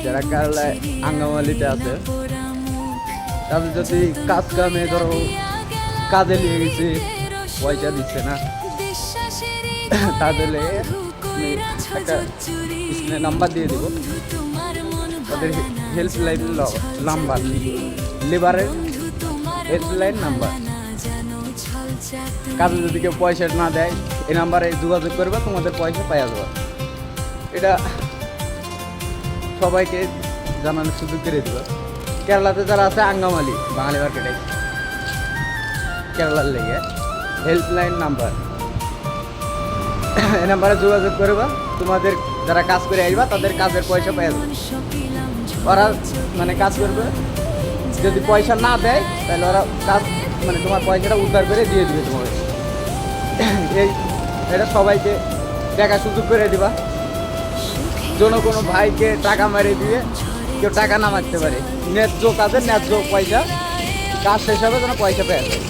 যারা কেরালায় আঙ্গামালিতে আছে তাদের যদি কাজ কামে ধরো কাজে নিয়ে গেছে পয়সা দিচ্ছে না তাদের একটা নাম্বার দিয়ে দিব তাদের হেল্পলাইন নাম্বার লেবারের হেল্পলাইন নাম্বার কাজে যদি কেউ পয়সা না দেয় এই নাম্বারে যোগাযোগ করবে তোমাদের পয়সা পাওয়া যাবে এটা সবাইকে জানানোর সুযোগ করে দেবো কেরালাতে যারা আছে আঙ্গামালি বাঙালি মার্কেটে কেরালার লেগে হেল্পলাইন নাম্বার এই নাম্বারে যোগাযোগ করবা তোমাদের যারা কাজ করে আসবা তাদের কাজের পয়সা পেয়ে যাবে ওরা মানে কাজ করবে যদি পয়সা না দেয় তাহলে ওরা কাজ মানে তোমার পয়সাটা উদ্ধার করে দিয়ে দিবে তোমাকে এটা সবাইকে টাকা সুযোগ করে দিবা যেন কোনো ভাইকে টাকা মারিয়ে দিয়ে কেউ টাকা না মারতে পারে ন্যায্য কাজের ন্যায্য পয়সা কাজ শেষ হবে যেন পয়সা পেয়ে যায়